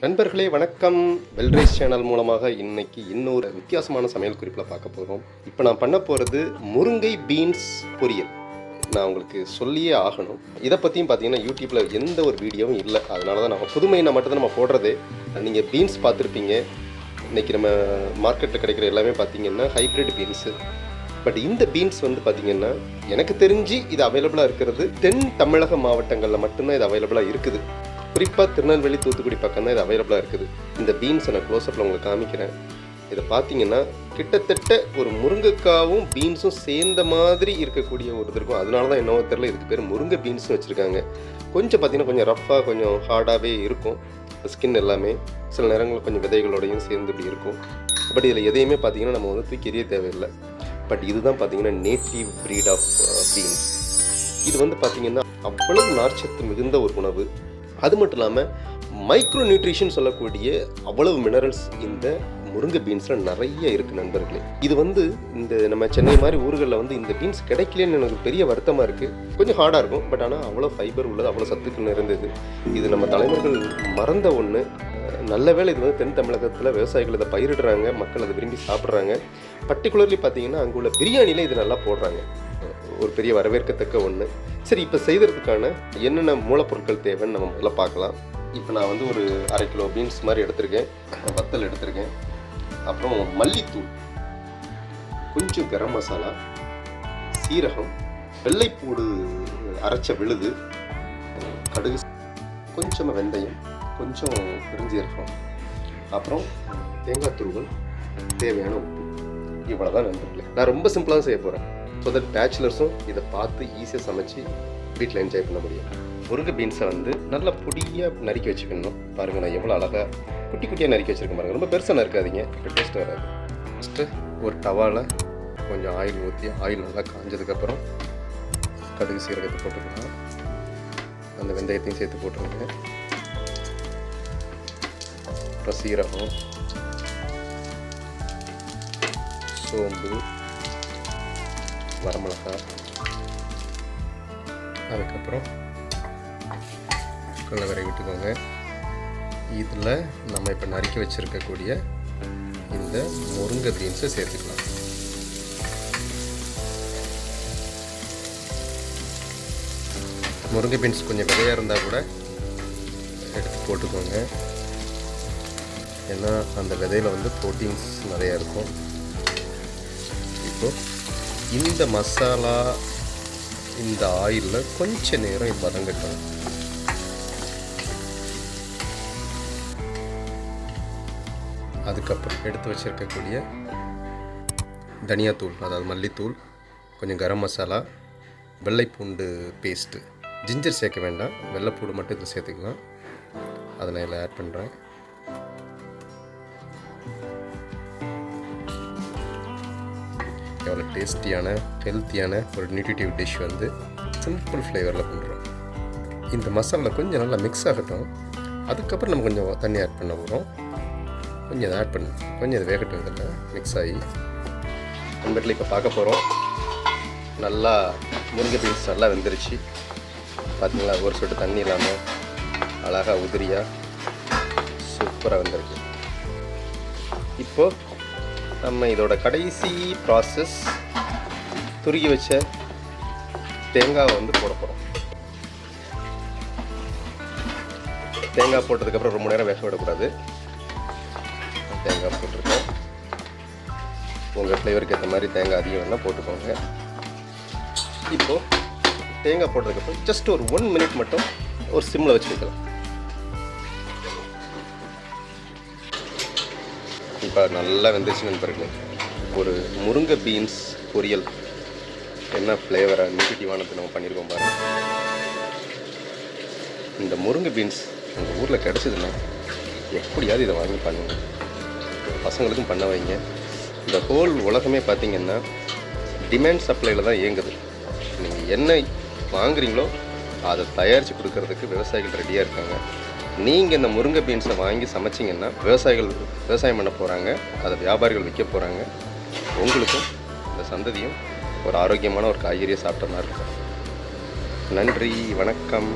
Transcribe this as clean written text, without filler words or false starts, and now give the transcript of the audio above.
நண்பர்களே வணக்கம். வெல்ரைஸ் சேனல் மூலமாக இன்னைக்கு இன்னொரு வித்தியாசமான சமையல் குறிப்பில் பார்க்க போகிறோம். இப்போ நான் பண்ண போகிறது முருங்கை பீன்ஸ் பொரியல். நான் உங்களுக்கு சொல்லியே ஆகணும். இதை பற்றியும் பார்த்தீங்கன்னா யூடியூப்பில் எந்த ஒரு வீடியோவும் இல்லை. அதனால தான் நம்ம புதுமையை மட்டும் நம்ம போடுறதே. நீங்கள் பீன்ஸ் பார்த்துருப்பீங்க. இன்றைக்கி நம்ம மார்க்கெட்டில் கிடைக்கிற எல்லாமே பார்த்தீங்கன்னா ஹைப்ரிட் பீன்ஸு. பட் இந்த பீன்ஸ் வந்து பார்த்திங்கன்னா எனக்கு தெரிஞ்சு இது அவைலபிளாக இருக்கிறது தென் தமிழக மாவட்டங்களில் மட்டும்தான் இது அவைலபிளாக இருக்குது. குறிப்பாக திருநெல்வேலி, தூத்துக்குடி பக்கம் தான் இது அவைலபிளாக இருக்குது. இந்த பீன்ஸை நான் க்ளோஸ்அப்பில் உங்களுக்கு காமிக்கிறேன். இதை பார்த்தீங்கன்னா கிட்டத்தட்ட ஒரு முருங்கைக்காவும் பீன்ஸும் சேர்ந்த மாதிரி இருக்கக்கூடிய ஒரு இது இருக்கும். அதனால தான் என்னவோ தெரியல இதுக்கு பேர் முருங்கை பீன்ஸ்னு வச்சுருக்காங்க. கொஞ்சம் பார்த்திங்கன்னா கொஞ்சம் ரஃப்பாக கொஞ்சம் ஹார்டாகவே இருக்கும் ஸ்கின் எல்லாமே. சில நேரங்களில் கொஞ்சம் விதைகளோடையும் சேர்ந்து இப்படி இருக்கும். பட் இதில் எதையுமே பார்த்திங்கன்னா நம்ம வந்து தூக்கி எறிய தேவையில்லை. பட் இதுதான் பார்த்திங்கன்னா நேட்டிவ் ப்ரீட் ஆஃப் பீன்ஸ். இது வந்து பார்த்திங்கன்னா அவ்வளவு நார்ச்சத்து மிகுந்த ஒரு உணவு. அது மட்டும் இல்லாமல் மைக்ரோ நியூட்ரிஷன் சொல்லக்கூடிய அவ்வளவு மினரல்ஸ் இந்த முருங்கை பீன்ஸில் நிறைய இருக்குது நண்பர்களே. இது வந்து இந்த நம்ம சென்னை மாதிரி ஊர்களில் வந்து இந்த பீன்ஸ் கிடைக்கலன்னு எனக்கு பெரிய வருத்தமாக இருக்குது. கொஞ்சம் ஹார்டாக இருக்கும், பட் ஆனால் அவ்வளோ ஃபைபர் உள்ளது, அவ்வளோ சத்துக்கள் நிறைந்தது. இது நம்ம தலைவர்கள் மறந்த ஒன்று. நல்ல வேளை இது வந்து தென் தமிழகத்தில் விவசாயிகள் இதை பயிரிடுறாங்க, மக்கள் அதை விரும்பி சாப்பிட்றாங்க. பர்டிகுலர்லி பார்த்தீங்கன்னா அங்கே உள்ள பிரியாணியில் இது நல்லா போடுறாங்க. ஒரு பெரிய வரவேற்கத்தக்க ஒன்று. சரி, இப்போ செய்கிறதுக்கான என்னென்ன மூலப்பொருட்கள் தேவைன்னு நம்ம முதல்ல பார்க்கலாம். இப்போ நான் வந்து ஒரு 1/2 கிலோ பீன்ஸ் மாதிரி எடுத்திருக்கேன், வத்தல் எடுத்திருக்கேன், அப்புறம் மல்லித்தூள், கொஞ்சம் கரம் மசாலா, சீரகம், வெள்ளைப்பூடு அரைச்ச விழுது, கடுகு, கொஞ்சம் வெந்தயம், கொஞ்சம் பெருஞ்சீரகம், அப்புறம் தேங்காய் துருவல், தேவையான உப்பு. இவ்வளோ தான் நண்பர்களே. நான் ரொம்ப சிம்பிளாக செய்ய போகிறேன். ஸோ தட் பேச்சுலர்ஸும் இதை பார்த்து ஈஸியாக சமைச்சு வீட்டில் என்ஜாய் பண்ண முடியும். முருங்கை பீன்ஸை வந்து நல்லா பொடியாக நறுக்கி வச்சுக்கணும். பாருங்கள், நான் எவ்வளோ அழகாக குட்டி குட்டியாக நறுக்கி வச்சுருக்கேன் பாருங்கள். ரொம்ப பெருசாக நறுக்காதீங்க, இப்போ டேஸ்ட் வராது. ஃபஸ்ட்டு ஒரு டவாவில் கொஞ்சம் ஆயில் ஊற்றி, ஆயில் நல்லா காஞ்சதுக்கப்புறம் கடுகு சீரகத்தை போட்டுக்கலாம். அந்த வெந்தயத்தையும் சேர்த்து போட்டுருங்க. அப்புறம் சீரகம், சோம்பு, வரமிளகாய், அதுக்கப்புறம் கடலை விட்டுக்கோங்க. இதில் நம்ம இப்போ நறுக்கி வச்சுருக்கக்கூடிய இந்த முருங்கை பீன்ஸை சேர்த்துக்கலாம். முருங்கை பீன்ஸ் கொஞ்சம் விதையாக இருந்தால் கூட எடுத்து போட்டுக்கோங்க. ஏன்னா அந்த விதையில் வந்து ப்ரோட்டீன்ஸ் நிறையா இருக்கும். இப்போது இந்த மசாலா இந்த ஆயிலில் கொஞ்ச நேரம் வதங்கட்டும். அதுக்கப்புறம் எடுத்து வச்சுருக்கக்கூடிய தனியாத்தூள், அதாவது மல்லித்தூள், கொஞ்சம் கரம் மசாலா, வெள்ளைப்பூண்டு பேஸ்ட்டு, ஜிஞ்சர் சேர்க்க வேண்டாம், வெள்ளைப்பூடு மட்டும் இதில் சேர்த்துக்கலாம். அதை நான் இதில் ஆட் பண்ணுறேன். எவ்வளோ டேஸ்டியான ஹெல்த்தியான ஒரு நியூட்ரிட்டிவ் டிஷ் வந்து சிம்பிள் ஃப்ளேவரில் பண்ணுறோம். இந்த மசாலா கொஞ்சம் நல்லா மிக்ஸ் ஆகட்டும். அதுக்கப்புறம் நம்ம கொஞ்சம் தண்ணி ஆட் பண்ண போகிறோம். கொஞ்சம் அதை ஆட் பண்ண, கொஞ்சம் இது வேகட்டும். இதில் மிக்ஸ் ஆகி நண்பர்கள் இப்போ பார்க்க போகிறோம். நல்லா முருங்கை பீன்ஸ் நல்லா வெந்துருச்சு. பார்த்தீங்களா, ஒரு சொட்டு தண்ணி இல்லாமல் அழகாக உதிரியாக சூப்பராக வெந்திருக்கு. இப்போது நம்ம இதோட கடைசி ப்ராசஸ், துருகி வச்ச தேங்காவை வந்து போட போகிறோம். தேங்காய் போட்டதுக்கப்புறம் ரொம்ப நேரம் வேக விடக்கூடாது. தேங்காய் போட்டிருக்கோம். உங்கள் ஃப்ளேவருக்கு ஏற்ற மாதிரி தேங்காய் அதிகம் வேணால் போட்டுக்கோங்க. இப்போது தேங்காய் போட்டதுக்கப்புறம் ஜஸ்ட் ஒரு 1 மினிட் மட்டும் ஒரு சிம்மில் வச்சு வைக்கலாம். இப்போ நல்லா வெந்துருச்சு நண்பர்களே. ஒரு முருங்கை பீன்ஸ் பொரியல் என்ன ஃப்ளேவராக நியூட்ரிட்டிவானது நம்ம பண்ணியிருக்கோம் பாருங்கள். இந்த முருங்கை பீன்ஸ் உங்கள் ஊரில் கிடச்சிதுன்னா எப்படியாவது இதை வாங்கி பண்ணுங்க. பசங்களுக்கும் பண்ண வைங்க. இந்த ஹோல் உலகமே பார்த்திங்கன்னா டிமாண்ட் சப்ளையில் தான் இயங்குது. நீங்கள் என்ன வாங்குறீங்களோ அதை தயாரித்து கொடுக்கறதுக்கு விவசாயிகள் ரெடியாக இருக்காங்க. நீங்கள் இந்த முருங்கை பீன்ஸை வாங்கி சமைச்சிங்கன்னா விவசாயிகள் விவசாயம் பண்ண போகிறாங்க, அதை வியாபாரிகள் விற்க போகிறாங்க. உங்களுக்கும் இந்த சந்ததியும் ஒரு ஆரோக்கியமான ஒரு காய்கறியை சாப்பிட்ட மாதிரி இருக்கும். நன்றி, வணக்கம்.